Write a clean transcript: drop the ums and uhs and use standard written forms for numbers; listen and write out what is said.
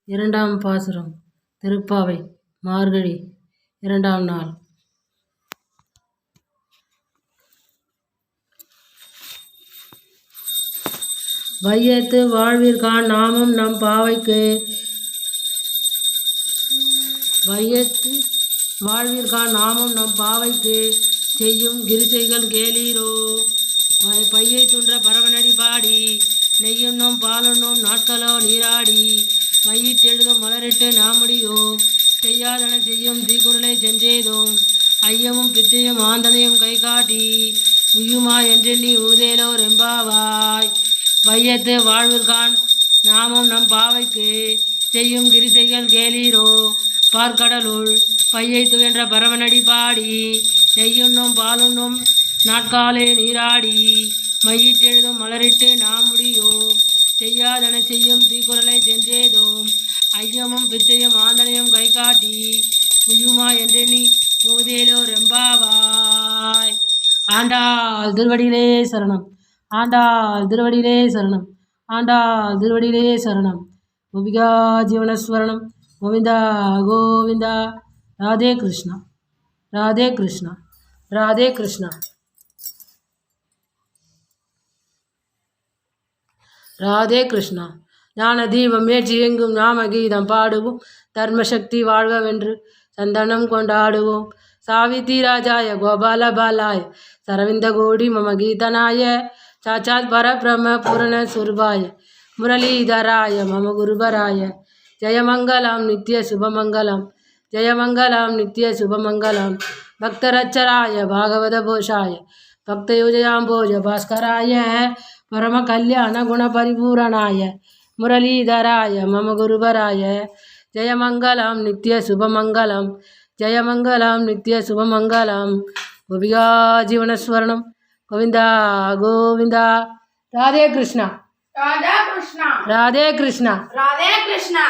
இரண்டாம் பாசுரம். திருப்பாவை மார்கழி இரண்டாம் நாள். வையத்து வாழ்விற்கான் நாமம் நம் பாவைக்கு. வையத்து வாழ்விற்கான் நாமம் நம் பாவைக்கு. செய்யும் கிரிசைகள் கேளீரோ. பையை துன்ற பரவனடி பாடி. நெய்யுண்ணும் பாலுண்ணும் நாட்களோ நீராடி. மையிட்டெழுதும் மலரிட்டு நாமுடியோம். செய்யாதன செய்யும் தீக்குறளை சென்றேதோம். ஐயமும் பிச்சையும் ஆந்தனையும் கை காட்டி. உயுமா என்றெண்ணி ஊதேலோ ரெம்பாவாய். வையத்து வாழ்விற்கான் நாமம் நம் பாவைக்கு. செய்யும் கிரிசைகள் கேளீரோ. பார்க்கடலுள் பையை துயன்ற பரவனடி பாடி. நெய்யுண்ணும் பாலுண்ணும் நாட்காலே நீராடி. மையிட்டெழுதும் மலரிட்டு நாமுடியோம். செய்யாதன செய்யும் தீக்குறளை சென்றேதோம். ஐயமும் பிச்சையும் ஆந்தனையும் கை காட்டி. உயுமா என்றெண்ணி ஊதேலோ ரெம்பாவாய். ஆண்டாள் திருவடியிலே சரணம். ஆண்டாள் திருவடியிலே சரணம். ஆண்டாள் திருவடியிலே சரணம். கோபிகா ஜீவனஸ்வரணம். கோவிந்தா கோவிந்தா. ராதே கிருஷ்ணா ராதே கிருஷ்ணா ராதே கிருஷ்ணா ராதே கிருஷ்ணா. ஞான தீபம் ஏற்றி எங்கும் நாம கீதம் பாடுவோம். தர்மசக்தி வாழ்கவென்று சந்தனம் கொண்டாடுவோம். சாவித்ரி ராஜாய கோபால பாலாய சரவிந்த கோடி மம கீதனாய. சாட்சாத் பரபிரம பூரண சுரூபாய முரளீதராய மம குருபராய. ஜெயமங்கலம் நித்ய சுபமங்கலம். ஜெயமங்கலம் நித்ய சுபமங்கலம். பக்தரச்சராய பாகவத போஷாய பக்தயோஜயாம்போஜ பாஸ்கராய. பரம கல்யாண குண பரிபூரணாய முரளீதராய மம குருபராய. ஜெயமங்கலம் நித்ய சுபமங்கலம். ஜெயமங்கலம் நித்ய சுபமங்கலம். கோபிகா ஜீவனஸ்வரணம். கோவிந்தா கோவிந்தா. ராதே கிருஷ்ணா ராதே கிருஷ்ணா ராதே கிருஷ்ணா ராதே கிருஷ்ணா.